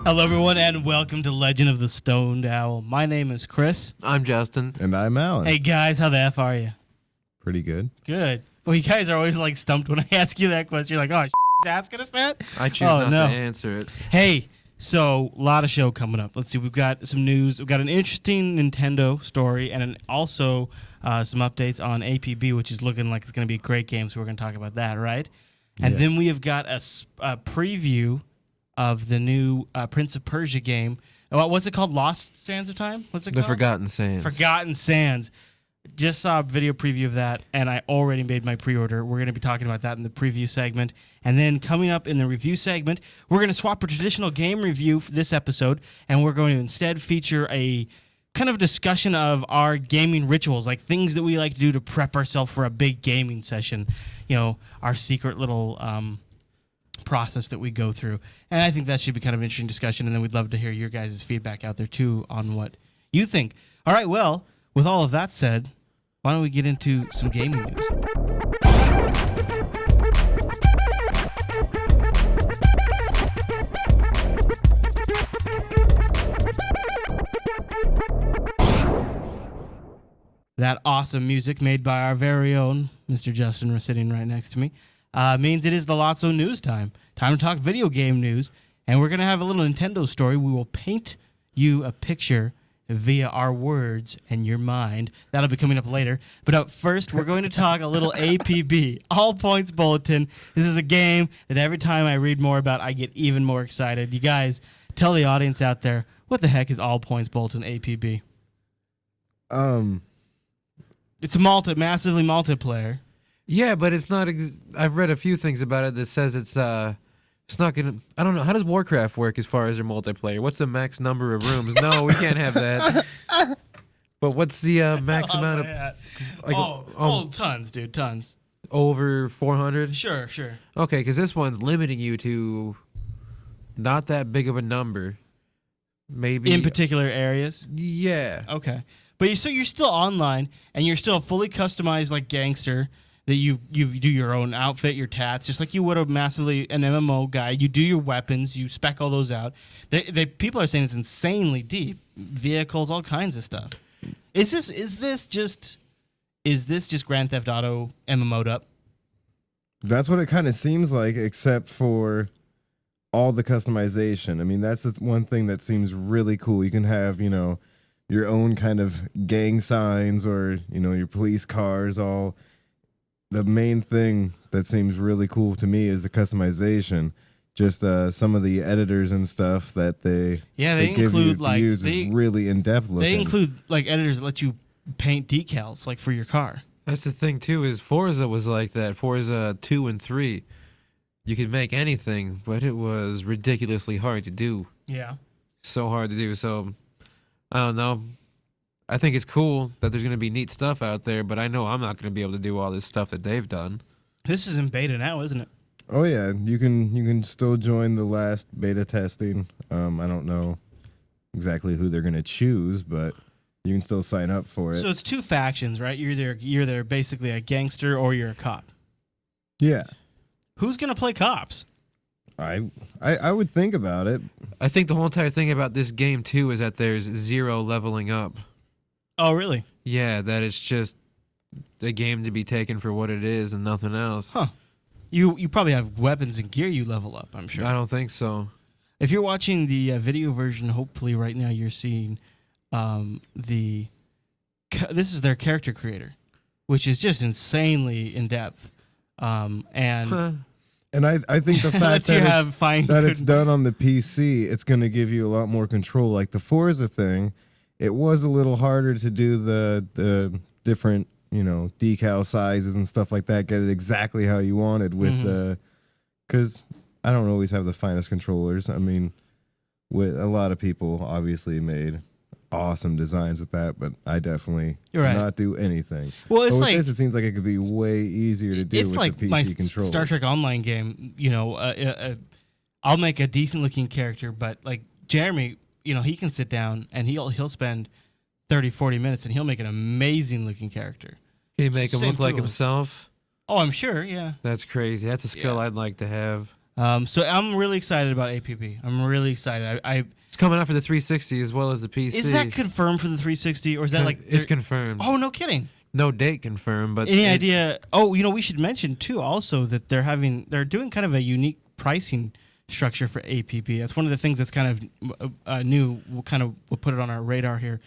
Hello, everyone, and welcome to Legend of the Stoned Owl. My name is Chris. I'm Justin. And I'm Alan. Hey, guys, how the F are you? Pretty good. Good. Well, you guys are always, stumped when I ask you that question. You're like, oh, he's asking us that? I choose not to answer it. Hey, so, a lot of show coming up. Let's see, we've got some news. We've got an interesting Nintendo story and also some updates on APB, which is looking like it's going to be a great game, so we're going to talk about that, right? And then we have got a preview of the new Prince of Persia game. What's it called? Lost Sands of Time? What's it called? The Forgotten Sands. Forgotten Sands. Just saw a video preview of that, and I already made my pre-order. We're going to be talking about that in the preview segment. And then coming up in the review segment, we're going to swap a traditional game review for this episode, and we're going to instead feature a kind of discussion of our gaming rituals, like things that we like to do to prep ourselves for a big gaming session. You know, our secret little process that we go through. And I think that should be kind of an interesting discussion, and then we'd love to hear your guys' feedback out there, too, on what you think. All right, well, with all of that said, why don't we get into some gaming news? That awesome music made by our very own Mr. Justin, sitting right next to me, means it is the LOTSO news time. Time to talk video game news, and we're going to have a little Nintendo story. We will paint you a picture via our words and your mind. That'll be coming up later. But up first, we're going to talk a little APB, All Points Bulletin. This is a game that every time I read more about, I get even more excited. You guys, tell the audience out there, what the heck is All Points Bulletin APB? It's a massively multiplayer. Yeah, but it's not. I've read a few things about it that says it's not gonna. I don't know. How does Warcraft work as far as their multiplayer? What's the max number of rooms? No, we can't have that. But what's the max amount of? Tons, dude, tons. Over 400. Sure. Okay, because this one's limiting you to not that big of a number. Maybe in particular areas. Yeah. Okay, but you're still online and you're still a fully customized gangster. That you do your own outfit, your tats, just like you would an MMO guy. You do your weapons, you spec all those out. People are saying it's insanely deep, vehicles, all kinds of stuff. Is this just Grand Theft Auto MMO'd up? That's what it kind of seems like, except for all the customization. I mean, that's the one thing that seems really cool. You can have, your own kind of gang signs or, your police cars all. The main thing that seems really cool to me is the customization. Just some of the editors and stuff that they give you to use is really in-depth looking. They include editors that let you paint decals for your car. That's the thing too. Is Forza was like that. Forza 2 and 3, you could make anything, but it was ridiculously hard to do. Yeah, so hard to do. So I don't know. I think it's cool that there's going to be neat stuff out there, but I know I'm not going to be able to do all this stuff that they've done. This is in beta now, isn't it? Oh yeah, you can still join the last beta testing. I don't know exactly who they're going to choose, but you can still sign up for it. So it's two factions, right? You're either basically a gangster or you're a cop. Yeah. Who's going to play cops? I would think about it. I think the whole entire thing about this game too is that there's zero leveling up. Oh, really? Yeah, that it's just a game to be taken for what it is and nothing else. Huh. You probably have weapons and gear you level up, I'm sure. I don't think so. If you're watching the video version, hopefully right now you're seeing this is their character creator, which is just insanely in-depth. And I think the fact that it's done on the PC, it's going to give you a lot more control. Like the Forza thing, it was a little harder to do the different, decal sizes and stuff like that, get it exactly how you wanted with because I don't always have the finest controllers. I mean, with a lot of people obviously made awesome designs with that, but I definitely not do anything. Well, it's with this, it seems like it could be way easier to do with the PC controllers. Star Trek Online game, I'll make a decent looking character, but Jeremy, he can sit down and he'll spend 30, 40 minutes and he'll make an amazing looking character. Can he make him look like himself? Oh, I'm sure, yeah. That's crazy. That's a skill I'd like to have. So I'm really excited about APB. I'm really excited. It's coming out for the 360 as well as the PC. Is that confirmed for the 360, or is that like it's confirmed? Oh, no kidding. No date confirmed, but any idea? Oh, we should mention too also that they're doing kind of a unique pricing structure for APB. That's one of the things that's kind of new. We'll put it on our radar here.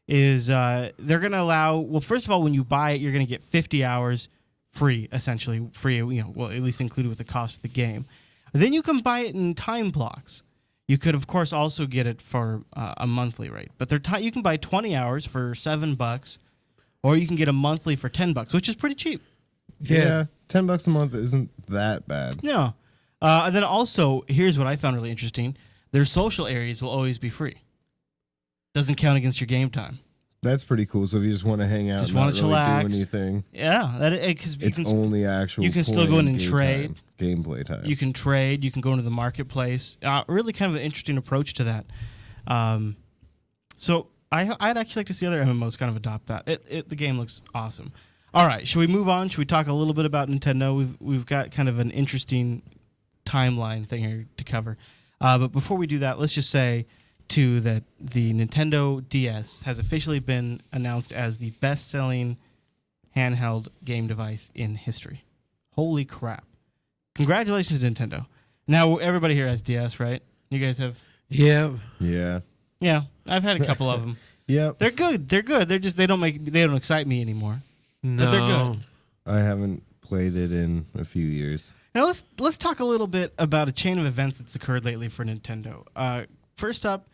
Is they're going to allow? Well, first of all, when you buy it, you're going to get 50 hours free, essentially free. Well, at least included with the cost of the game. Then you can buy it in time blocks. You could, of course, also get it for a monthly rate, but you can buy 20 hours for $7, or you can get a monthly for $10, which is pretty cheap. Yeah, $10 a month isn't that bad. No. And then also, here's what I found really interesting: their social areas will always be free. Doesn't count against your game time. That's pretty cool. So if you just want to hang out, just want to chillax, do anything, yeah, because it's only actual. You can still go in and trade. Gameplay time. You can trade. You can go into the marketplace. Really, kind of an interesting approach to that. So I'd actually like to see other MMOs kind of adopt that. The game looks awesome. All right, should we move on? Should we talk a little bit about Nintendo? We've got kind of an interesting timeline thing here to cover. But before we do that, let's just say too that the Nintendo DS has officially been announced as the best-selling handheld game device in history. Holy crap. Congratulations, Nintendo. Now, everybody here has DS, right? You guys have? Yeah. Yeah. Yeah, I've had a couple of them. Yep. They're good. They're good. They don't excite me anymore. No. But they're good. I haven't played it in a few years. Now, let's talk a little bit about a chain of events that's occurred lately for Nintendo. First up,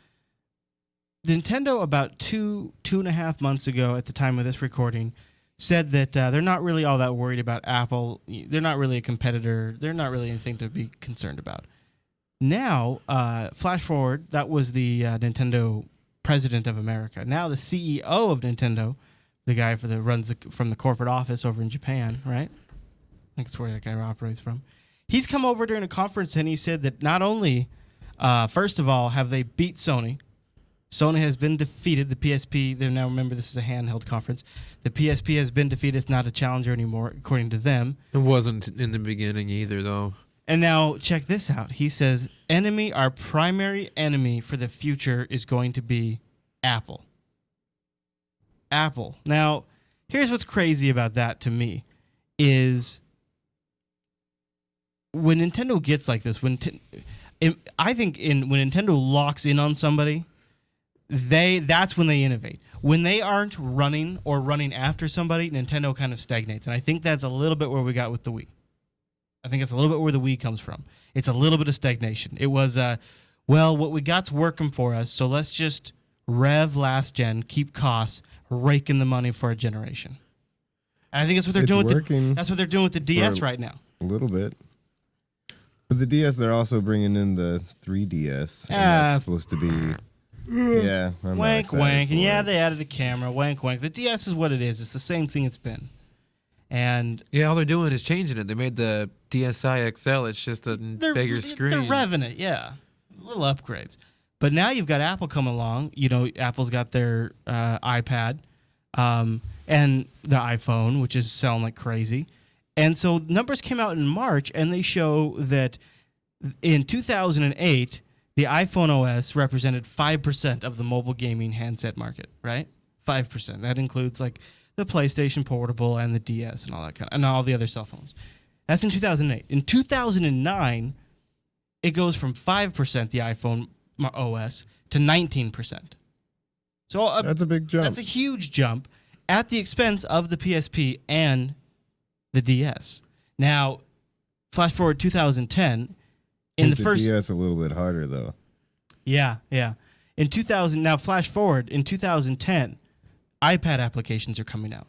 Nintendo about 2.5 months ago at the time of this recording said that they're not really all that worried about Apple. They're not really a competitor. They're not really anything to be concerned about. Now, flash forward, that was the Nintendo president of America. Now the CEO of Nintendo, the guy runs from the corporate office over in Japan, right? I think that's where that guy operates from. He's come over during a conference and he said that not only, first of all, have they beat Sony. Sony has been defeated. The PSP, now remember this is a handheld conference. The PSP has been defeated. It's not a challenger anymore, according to them. It wasn't in the beginning either, though. And now check this out. He says, our primary enemy for the future is going to be Apple. Apple. Now, here's what's crazy about that to me is when Nintendo gets like this, I think when Nintendo locks in on somebody, that's when they innovate. When they aren't running after somebody, Nintendo kind of stagnates. And I think that's a little bit where we got with the Wii. I think that's a little bit where the Wii comes from. It's a little bit of stagnation. It was, what we got's working for us, so let's just rev last gen, keep costs, rake in the money for a generation. And I think that's what they're doing. That's what they're doing with the DS right now. A little bit. But the DS, they're also bringing in the 3DS. And that's supposed to be... Yeah. Wank, wank. And yeah, they added a camera. Wank, wank. The DS is what it is. It's the same thing it's been. And yeah, all they're doing is changing it. They made the DSi XL. It's just a bigger screen. They're revving it, yeah. Little upgrades. But now you've got Apple coming along. Apple's got their iPad and the iPhone, which is selling like crazy. And so numbers came out in March, and they show that in 2008, the iPhone OS represented 5% of the mobile gaming handset market, right? 5%. That includes like the PlayStation Portable and the DS and all that and all the other cell phones. That's in 2008. In 2009, it goes from 5% the iPhone OS to 19%. So that's a big jump. That's a huge jump at the expense of the PSP and the DS. Now, flash forward 2010. In the first DS a little bit harder though. Yeah. In 2000, now flash forward in 2010, iPad applications are coming out.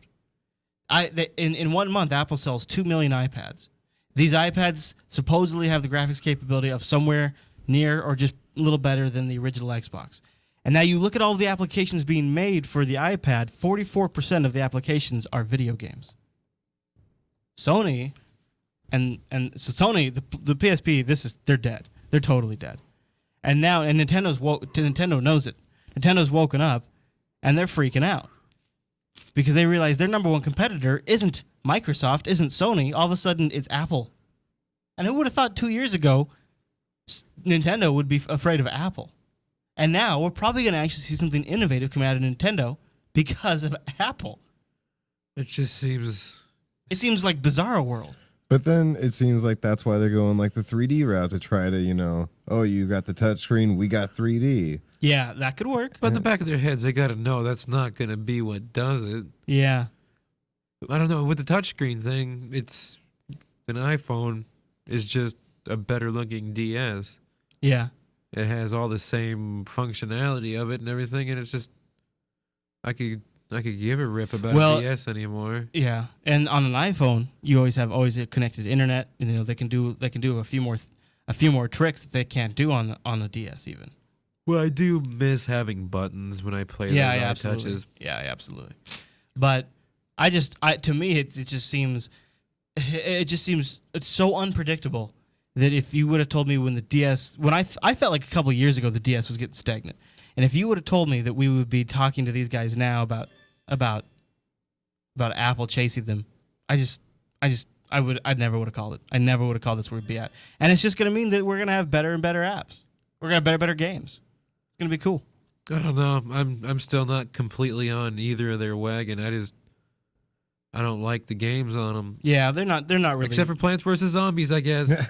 In 1 month, Apple sells 2 million iPads. These iPads supposedly have the graphics capability of somewhere near or just a little better than the original Xbox. And now you look at all the applications being made for the iPad, 44% of the applications are video games. Sony, the PSP, they're dead. They're totally dead. And now, Nintendo knows it. Nintendo's woken up, and they're freaking out because they realize their number one competitor isn't Microsoft, isn't Sony. All of a sudden, it's Apple. And who would have thought 2 years ago Nintendo would be afraid of Apple. And now we're probably going to actually see something innovative come out of Nintendo because of Apple. It just seems... It seems like Bizarro World. But then it seems like that's why they're going like the 3D route to try to, oh, you got the touchscreen, we got 3D. Yeah, that could work. But in the back of their heads, they got to know that's not going to be what does it. Yeah. I don't know. With the touchscreen thing, it's an iPhone is just a better looking DS. Yeah. It has all the same functionality of it and everything, and it's just I could give a rip about a DS anymore. Yeah, and on an iPhone, you always have a connected internet. They can do a few more tricks that they can't do on the DS even. Well, I do miss having buttons when I play those iTouches. Yeah, absolutely. But to me, it just seems it's so unpredictable that if you would have told me when the DS, I felt like a couple of years ago the DS was getting stagnant, and if you would have told me that we would be talking to these guys now about Apple chasing them, I never would have called it. I never would have called this where we'd be at, and it's just going to mean that we're going to have better and better apps. We're going to have better games. It's going to be cool. I don't know. I'm still not completely on either of their wagon. I don't like the games on them. Yeah, they're not really. Except for Plants vs. Zombies, I guess.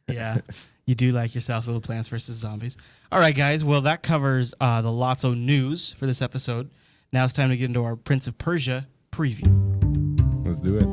Yeah, you do like yourselves little Plants vs. Zombies. All right, guys. Well, that covers the LOTSO news for this episode. Now it's time to get into our Prince of Persia preview. Let's do it.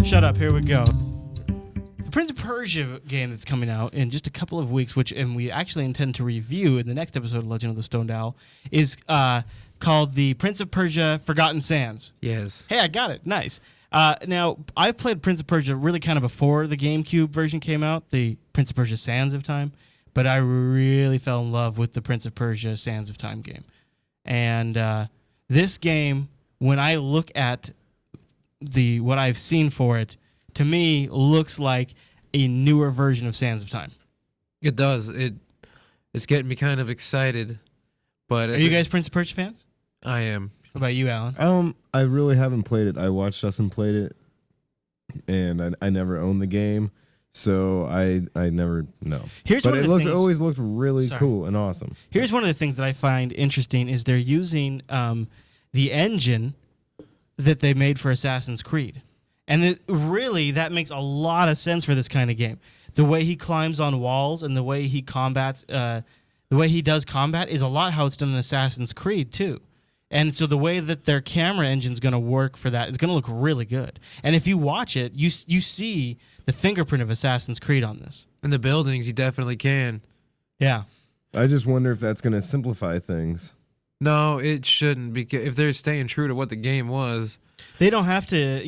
Shut up. Here we go. The Prince of Persia game that's coming out in just a couple of weeks, and we actually intend to review in the next episode of Legend of the Stoned Owl, is called The Prince of Persia Forgotten Sands. Yes. Hey, I got it. Nice. Now, I played Prince of Persia really kind of before the GameCube version came out, the Prince of Persia Sands of Time, but I really fell in love with the Prince of Persia Sands of Time game. And this game, when I look at what I've seen for it, to me looks like a newer version of Sands of Time. It does. It's getting me kind of excited. But are you guys Prince of Persia fans? I am. What about you, Alan? I really haven't played it. I watched Justin played it, and I never owned the game, so I never know. But it always looked really cool and awesome. Here's one of the things that I find interesting is they're using the engine that they made for Assassin's Creed. And that makes a lot of sense for this kind of game. The way he climbs on walls and the way he combats, the way he does combat is a lot how it's done in Assassin's Creed too. And so the way that their camera engine's going to work for that is going to look really good. And if you watch it, you see the fingerprint of Assassin's Creed on this. And the buildings, you definitely can. Yeah. I just wonder if that's going to simplify things. No, it shouldn't, because if they're staying true to what the game was. They don't have to,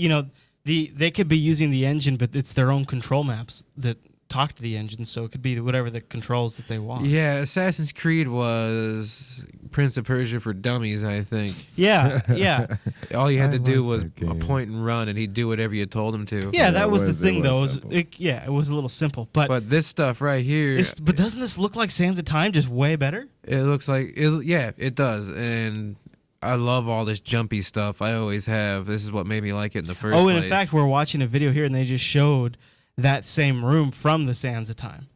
they could be using the engine, but it's their own control maps that talk to the engine, so it could be whatever the controls that they want. Yeah, Assassin's Creed was Prince of Persia for dummies, I think. Yeah. All you had to do was a point and run, and he'd do whatever you told him to. Yeah, that was the thing, though. It was a little simple. But this stuff right here... But doesn't this look like Sands of Time, just way better? It looks like... it does, and... I love all this jumpy stuff. I always have. This is what made me like it in the first place. Oh, and in fact, we're watching a video here, and they just showed that same room from the Sands of Time.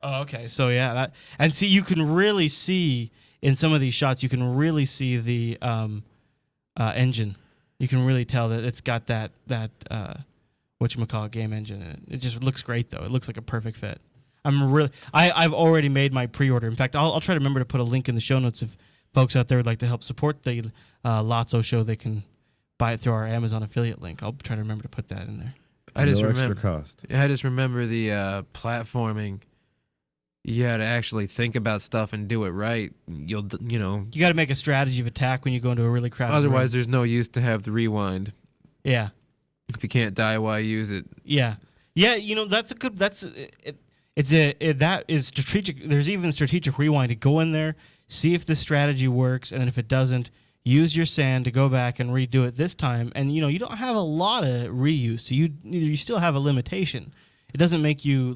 Oh, okay. So, yeah. And see, you can really see, in some of these shots, you can really see the engine. You can really tell that it's got that whatchamacallit game engine in it. It just looks great, though. It looks like a perfect fit. I've already made my pre-order. In fact, I'll try to remember to put a link in the show notes if folks out there would like to help support the LOTSO show. They can buy it through our Amazon affiliate link. I'll try to remember to put that in there. Extra cost. I just remember the platforming. You had to actually think about stuff and do it right. You got to make a strategy of attack when you go into a really crowded Otherwise, room. There's no use to have the rewind. Yeah. If you can't die, why use it? Yeah. Yeah, that's a good... that is strategic. There's even strategic rewind to go in there, see if the strategy works, and then if it doesn't, use your sand to go back and redo it this time. And, you don't have a lot of reuse, so you still have a limitation. It doesn't make you,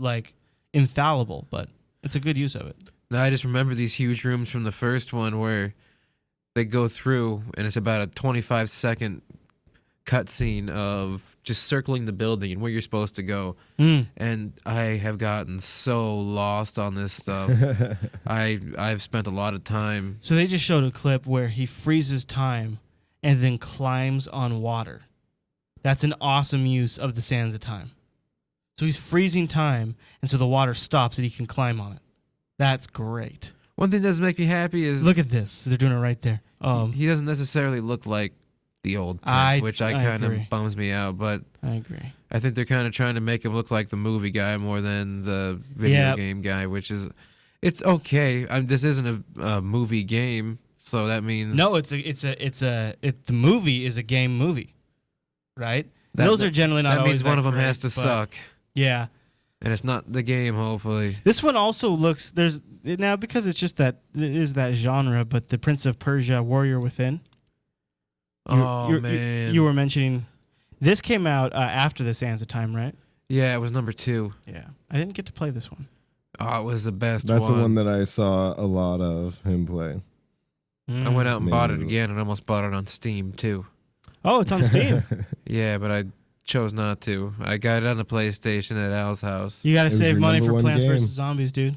infallible, but it's a good use of it. I just remember these huge rooms from the first one where they go through, and it's about a 25-second cutscene of just circling the building and where you're supposed to go. And I have gotten so lost on this stuff. I've spent a lot of time. So they just showed a clip where he freezes time and then climbs on water. That's an awesome use of the sands of time. So he's freezing time, and so the water stops and he can climb on it. That's great. One thing that does make me happy is Look at this. They're doing it right there. he doesn't necessarily look like the old Prince, which I kind agree. of bums me out, but I agree. I think they're kind of trying to make him look like the movie guy more than the video game guy, which is, it's okay. This isn't a movie game, so that means No, the movie is a game movie, right? Those are generally not that always means one of them great, has to but suck, Yeah. and it's not the game. Hopefully, This one also looks now because it's just that it is that genre, but the Prince of Persia Warrior Within. Man, You were mentioning this came out after the Sands of Time, right? yeah, it was number 2. Yeah, I didn't get to play this one. Oh, it was the best. That's the one that I saw a lot of him play. I went out and bought it Maybe. again, and almost bought it on Steam too. Oh, it's on Steam. Yeah, but I chose not to. I got it on the PlayStation at Al's house. You got to It was save your money number for one Plants game. vs Zombies, dude.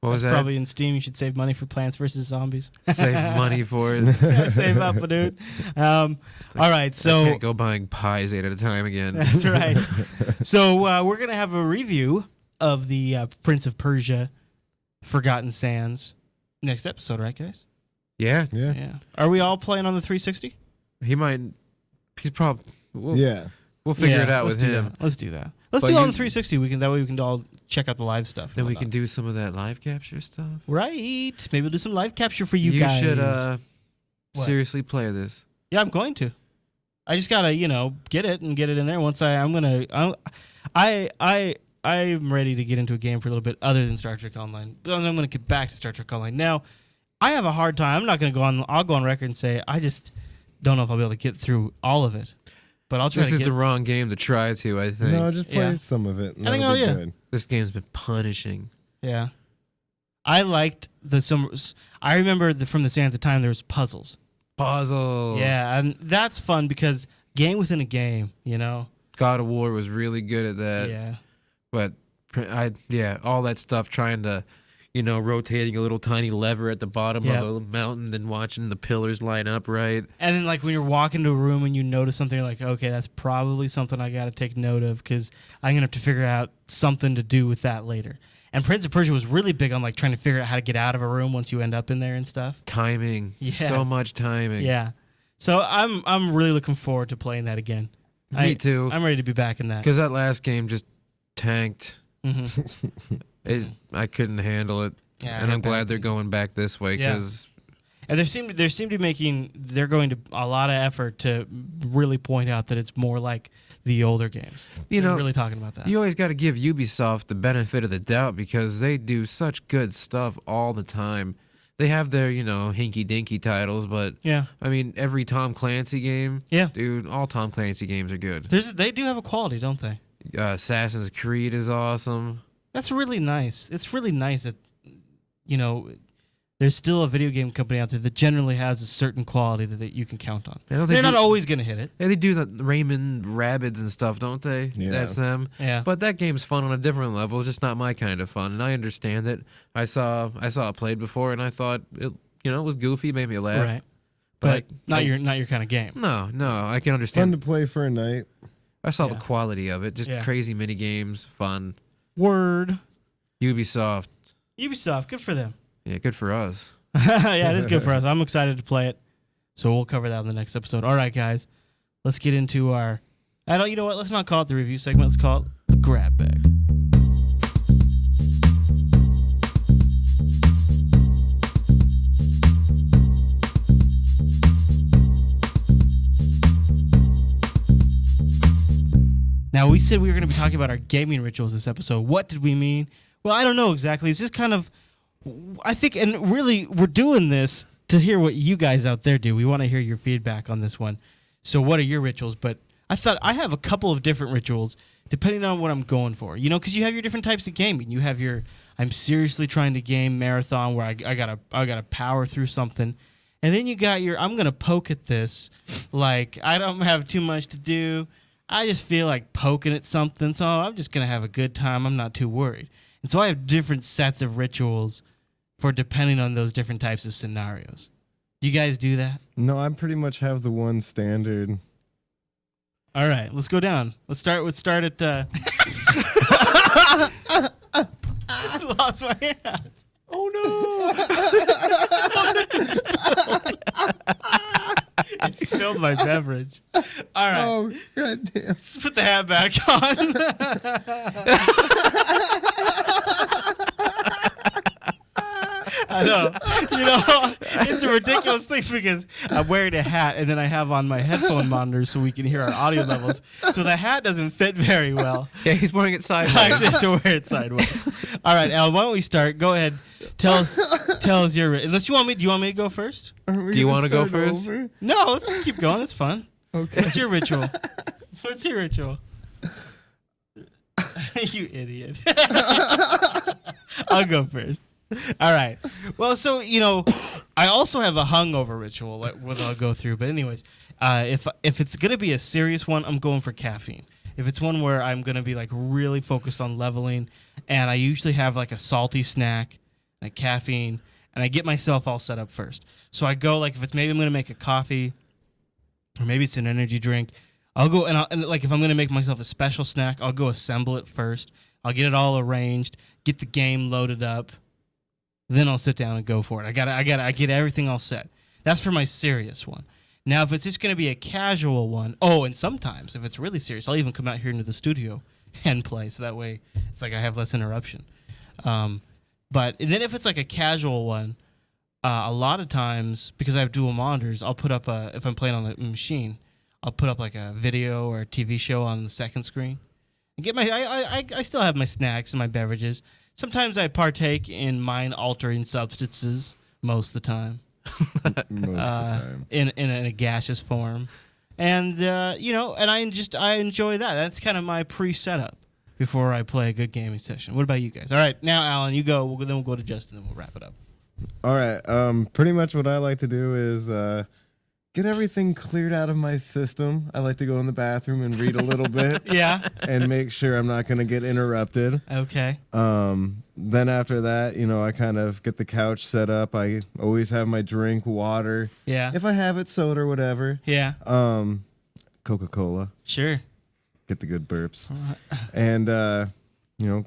What was That's that? probably in Steam. You should save money for Plants vs Zombies. Save money for it. Yeah, save up, dude. All right, I so can't go buying pies 8 at a time again. that's right. So we're gonna have a review of the Prince of Persia, Forgotten Sands, next episode, right, guys? Yeah, Yeah. Yeah. Are we all playing on the 360? he might. He's probably. Yeah. We'll figure Yeah, it out let's with do him. that. Let's do that. Let's But do it on you- the 360. That way we can all check out the live stuff. and Then we whatnot. can do some of that live capture stuff. Right. Maybe we'll do some live capture for you guys. should What? seriously play this. Yeah, I'm going to. I just gotta, get it in there. Once I'm ready to get into a game for a little bit other than Star Trek Online. Then I'm gonna get back to Star Trek Online. Now, I have a hard time. I'm not gonna go on. I'll go on record and say I just don't know if I'll be able to get through all of it. But I'll try This to is get. the wrong game to try to. I think No, just play Yeah. some of it. And I think, that'll be yeah. good. this game's been punishing. Yeah, I liked I remember from the Sands of Time there was puzzles. Puzzles. Yeah, and that's fun because game within a game. God of War was really good at that. Yeah. But all that stuff, trying to, rotating a little tiny lever at the bottom Yeah. of a mountain, then watching the pillars line up right. And then, when you're walking to a room and you notice something, you're like, okay, that's probably something I got to take note of because I'm going to have to figure out something to do with that later. And Prince of Persia was really big on, trying to figure out how to get out of a room once you end up in there and stuff. Timing. Yes. So much timing. Yeah. So I'm really looking forward to playing that again. Me too. I'm ready to be back in that. Because that last game just tanked. hmm I couldn't handle it. Yeah, And I'm glad they're going back this way Yeah. because And they seem to be they're going to a lot of effort to really point out that it's more like the older games. They're really talking about that. you always got to give Ubisoft the benefit of the doubt because they do such good stuff all the time. They have their, hinky-dinky titles, but, Yeah. I mean, every Tom Clancy game, Yeah. dude, all Tom Clancy games are good. They do have a quality, don't they? Assassin's Creed is awesome. That's really nice. It's really nice that, there's still a video game company out there that generally has a certain quality that you can count on. They're not always going to hit it. They do the Raymond Rabbids and stuff, don't they? Yeah. That's them. Yeah. But that game's fun on a different level. It's just not my kind of fun, and I understand it. I saw it played before, and I thought it was goofy, made me laugh. Right. But not I- your kind of game. No, I can Fun understand. to play for a night. I saw Yeah. the quality of it. Just Yeah. crazy mini games, fun. Word. Ubisoft, Ubisoft, good for them. yeah, good for us. Yeah, it is good for us. I'm excited to play it. So we'll cover that in the next episode. All right, guys. Let's get into our... you know what? Let's not call it the review segment. Let's call it the grab bag. Now, we said we were going to be talking about our gaming rituals this episode. What did we mean? Well, I don't know exactly. It's just kind of... I think, and really, we're doing this to hear what you guys out there do. We want to hear your feedback on this one. So what are your rituals? But I thought I have a couple of different rituals depending on what I'm going for. Because you have your different types of gaming. You have your I'm seriously trying to game marathon where I gotta power through something. And then you got your, I'm going to poke at this. Like, I don't have too much to do. I just feel like poking at something, so I'm just going to have a good time. I'm not too worried. And so I have different sets of rituals for depending on those different types of scenarios. Do you guys do that? No, I pretty much have the one standard. All right, let's go down. Let's start at... I lost my hat. Oh, no. It spilled my beverage. All right. Oh, goddamn. Let's put the hat back on. I know. It's a ridiculous thing because I'm wearing a hat and then I have on my headphone monitors so we can hear our audio levels. So the hat doesn't fit very well. Yeah, he's wearing it sideways. I have to wear it sideways. All right, Al, why don't we start? Go ahead. Tell us your... Unless you want me... Do you want me to go first? Do you want to go first? Over? No, let's just keep going. It's fun. Okay. What's your ritual? What's your ritual? You idiot. I'll go first. All right. Well, so, I also have a hungover ritual that I'll go through. But anyways, if it's going to be a serious one, I'm going for caffeine. If it's one where I'm going to be like really focused on leveling, and I usually have like a salty snack, like caffeine, and I get myself all set up first. So I go like if it's maybe I'm going to make a coffee or maybe it's an energy drink, I'll go and like if I'm going to make myself a special snack, I'll go assemble it first. I'll get it all arranged, get the game loaded up. Then I'll sit down and go for it. I get everything all set. That's for my serious one. Now, if it's just going to be a casual one, and sometimes if it's really serious, I'll even come out here into the studio and play, so that way it's like I have less interruption. But then if it's like a casual one, a lot of times because I have dual monitors, I'll put up if I'm playing on the machine, I'll put up like a video or a TV show on the second screen and get I still have my snacks and my beverages. Sometimes I partake in mind-altering substances most of the time. Most of the time. In a gaseous form. And, and I enjoy that. That's kind of my pre-setup before I play a good gaming session. What about you guys? All right, now, Alan, you go. Then we'll go to Justin, and we'll wrap it up. All right. Pretty much what I like to do is get everything cleared out of my system. I like to go in the bathroom and read a little bit. Yeah. And make sure I'm not going to get interrupted. Okay. Then after that, I kind of get the couch set up. I always have my drink, water. Yeah. If I have it, soda or whatever. Yeah. Coca-Cola. Sure. Get the good burps. And,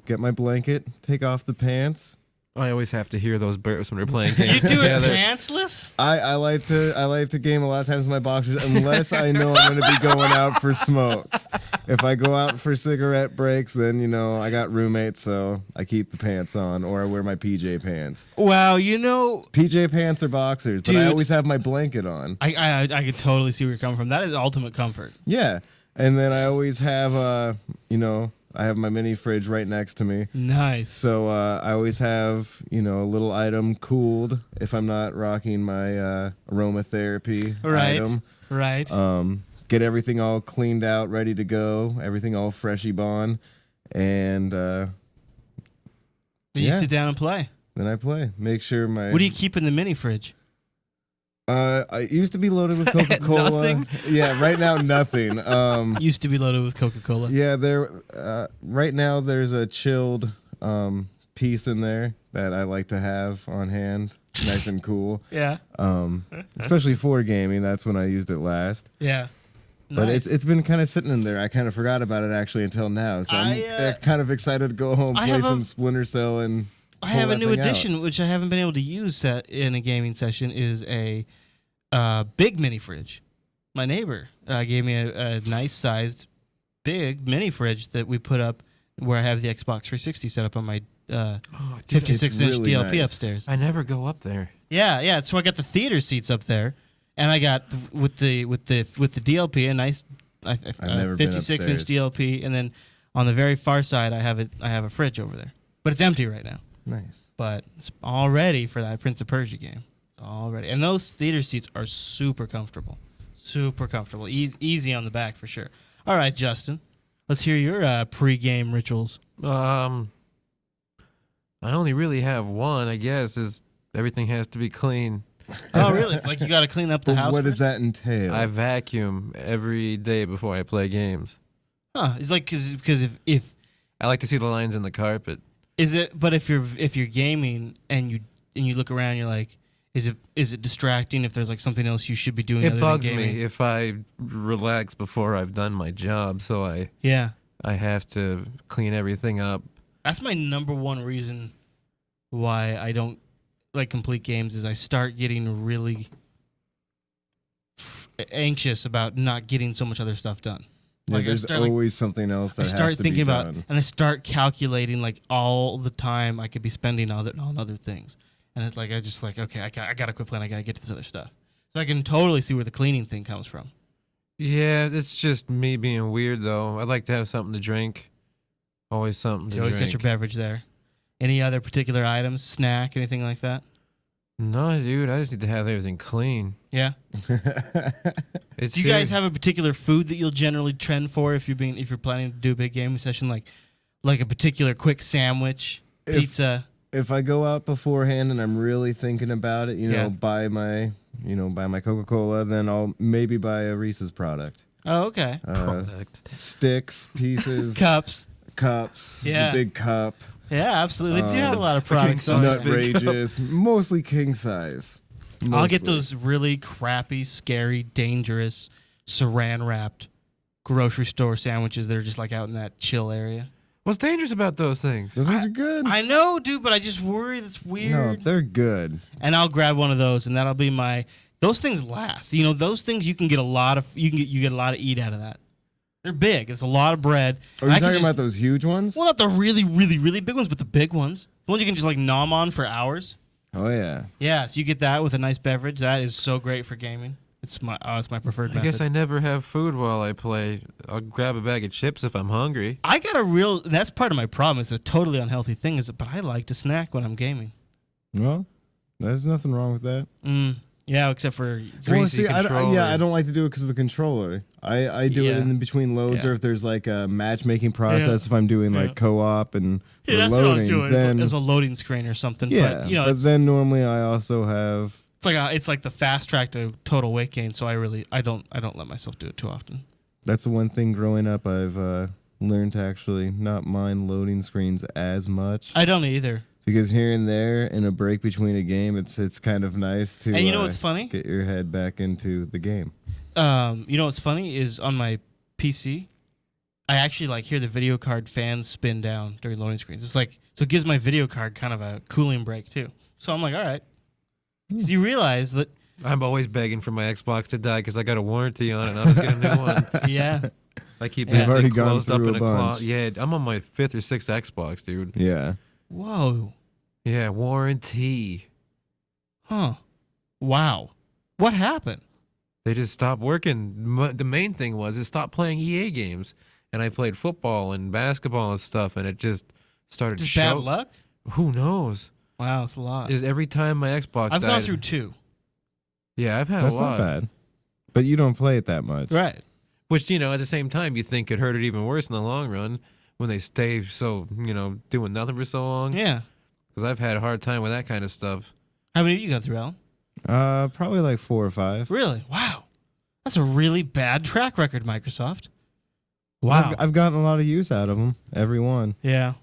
get my blanket, take off the pants. I always have to hear those burps when we're playing games. You do it together. pantsless? I like to game a lot of times in my boxers unless I know I'm going to be going out for smokes. If I go out for cigarette breaks, then I got roommates, so I keep the pants on, or I wear my PJ pants. Wow, PJ pants or boxers, but I always have my blanket on. I could totally see where you're coming from. That is ultimate comfort. Yeah, and then I always have I have my mini fridge right next to me. Nice. So I always have, a little item cooled if I'm not rocking my aromatherapy item. Right. Get everything all cleaned out, ready to go. Everything all freshy bon. And Then you sit down and play. Then I play. Make sure my... What do you keep in the mini fridge? I used to be loaded with Coca-Cola. Nothing? Yeah, right now nothing. Used to be loaded with Coca-Cola. Yeah, right now there's a chilled piece in there that I like to have on hand, nice and cool. Yeah. Especially for gaming, that's when I used it last. Yeah. But Nice. it's been kind of sitting in there. I kind of forgot about it actually until now. So I'm kind of excied to go home, play some Splinter Cell, and I have a new addition, which I haven't been able to use in a gaming session, is a big mini fridge. My neighbor gave me a nice sized big mini fridge that we put up where I have the Xbox 360 set up on my 56-inch really DLP nice. upstairs. I never go up there. Yeah. So I got the theater seats up there, and I got with the DLP a nice I've never been 56-inch upstairs. DLP, and then on the very far side I have a fridge over there, but it's empty right now. Nice. But it's all ready for that Prince of Persia game. It's all ready. And those theater seats are super comfortable. Super comfortable. Easy on the back for sure. All right, Justin. Let's hear your pre-game rituals. I only really have one, I guess, is everything has to be clean. Oh, really? Like you got to clean up the house What does first? that entail? I vacuum every day before I play games. Huh. It's like because if I like to see the lines in the carpet. is it, but if you're gaming and you look around, you're like, is it distracting if there's like something else you should be doing? It other bugs than gaming? me if I relax before I've done my job, so I have to clean everything up. That's my number one reason why I don't like complete games is I start getting really anxious about not getting so much other stuff done. Like there's always something else that I start has to thinking be about, done. and I start calculating like all the time I could be spending on other things, and it's like I just like okay, I gotta quit playing. I gotta get to this other stuff. So I can totally see where the cleaning thing comes from. Yeah, it's just me being weird though. I'd like to have something to drink. Always something to You always drink. get your beverage there. Any other particular items, snack, anything like that? No, dude, I just need to have everything clean. Yeah. It's Do you guys have a particular food that you'll generally trend for if you're planning to do a big gaming session, like a particular quick sandwich, pizza? If I go out beforehand and I'm really thinking about it, buy my Coca-Cola, then I'll maybe buy a Reese's product. Oh, okay. product? Sticks, pieces, Cups. the big cup. Yeah, absolutely. They do have a lot of products. don't they? Nutrageous, mostly king size. I'll get Mostly. those really crappy, scary, dangerous, saran-wrapped grocery store sandwiches that are just like out in that chill area. What's dangerous about those things? Those things are good. I know, dude, but I just worry that's weird. No, they're good. And I'll grab one of those, and that'll be my. Those things last. You know, those things you can get a lot of. You get a lot of eat out of that. They're big. It's a lot of bread. Are you talking about those huge ones? Well, not the really, really, really big ones, but the big ones. The ones you can just like nom on for hours. Oh yeah. Yeah, so you get that with a nice beverage. That is so great for gaming. It's my preferred method. I guess I never have food while I play. I'll grab a bag of chips if I'm hungry. I got that's part of my problem. It's a totally unhealthy thing, but I like to snack when I'm gaming. Well, there's nothing wrong with that. Yeah, except for Well, see, I don't like to do it because of the controller. I do it in between loads, or if there's like a matchmaking process. If I'm doing like co-op and that's loading, what I'm doing. then as a loading screen or something. yeah. But then normally I also have. it's like the fast track to total weight gain. So I don't let myself do it too often. That's the one thing growing up I've learned to actually not mind loading screens as much. I don't either. Because here and there, in a break between a game, it's kind of nice to. And you know what's funny? Get your head back into the game. You know what's funny is on my PC, I actually like hear the video card fans spin down during loading screens. It's like so it gives my video card kind of a cooling break too. So I'm like, all right. Because you realize that. I'm always begging for my Xbox to die because I got a warranty on it and I'll just get a new one. Yeah. I keep We've that already thing gone closed up through in a a bunch. closet. Yeah, I'm on my 5th or 6th Xbox, dude. Yeah. Whoa. Yeah, warranty. Huh. Wow. What happened? They just stopped working. The main thing was it stopped playing EA games. And I played football and basketball and stuff, and it just started Just bad luck? Who knows? Wow, it's a lot. Every time my Xbox I've died, gone through 2. Yeah, I've had That's a lot. not bad. But you don't play it that much. Right. Which, at the same time, you think could hurt it even worse in the long run when they stay so, doing nothing for so long. Yeah. Because I've had a hard time with that kind of stuff. How many have you got through, Alan? Probably like 4 or 5. Really? Wow. That's a really bad track record, Microsoft. Wow. I've gotten a lot of use out of them. Every one. Yeah.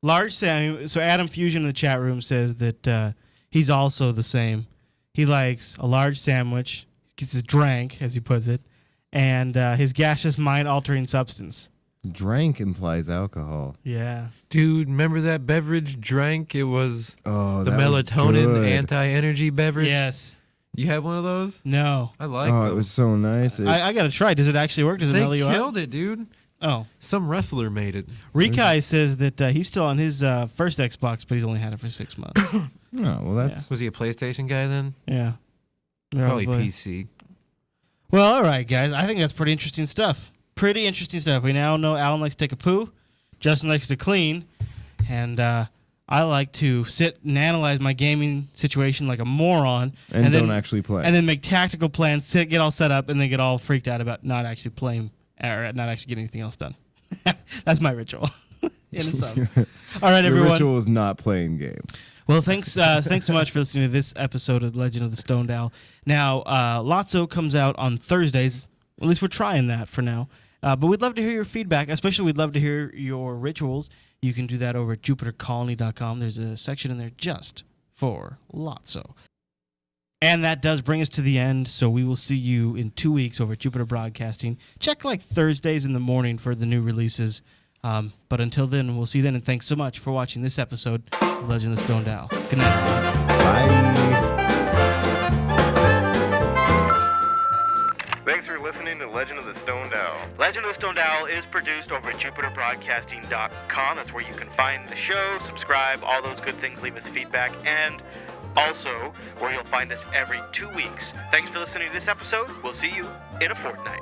Large Sam. So Adam Fusion in the chat room says that he's also the same. He likes a large sandwich, gets his drank, as he puts it, and his gaseous mind-altering substance. Drank implies alcohol. Yeah. Dude, remember that beverage drank? It was the melatonin was good. anti-energy beverage. Yes. You have one of those? No. I like Oh, them. it was so nice. I got to try. Does it actually work? Does it They mellow you out? killed it, dude. Oh. Some wrestler made it. Rikai says that he's still on his first Xbox, but he's only had it for 6 months. Oh, well, that's... Was he a PlayStation guy then? Yeah. Probably PC. Well, all right, guys. I think that's pretty interesting stuff. Pretty interesting stuff. We now know Alan likes to take a poo. Justin likes to clean. And I like to sit and analyze my gaming situation like a moron. And then, don't actually play. And then make tactical plans, get all set up, and then get all freaked out about not actually playing or not actually getting anything else done. That's my ritual. In a sub. All right, Your everyone. ritual is not playing games. Well, thanks so much for listening to this episode of The Legend of the Stoned Owl. Now, LOTSO comes out on Thursdays. At least we're trying that for now. But we'd love to hear your feedback. Especially, we'd love to hear your rituals. You can do that over at jupitercolony.com. There's a section in there just for LOTSO. And that does bring us to the end, so we will see you in 2 weeks over at Jupiter Broadcasting. Check like Thursdays in the morning for the new releases. But until then, we'll see you then, and thanks so much for watching this episode of Legend of the Stoned Owl. Good night, everybody. Bye. Thanks for listening to Legend of the Stoned Owl. Legend of the Stoned Owl is produced over at jupiterbroadcasting.com. That's where you can find the show, subscribe, all those good things, leave us feedback, and also where you'll find us every 2 weeks. Thanks for listening to this episode. We'll see you in a fortnight.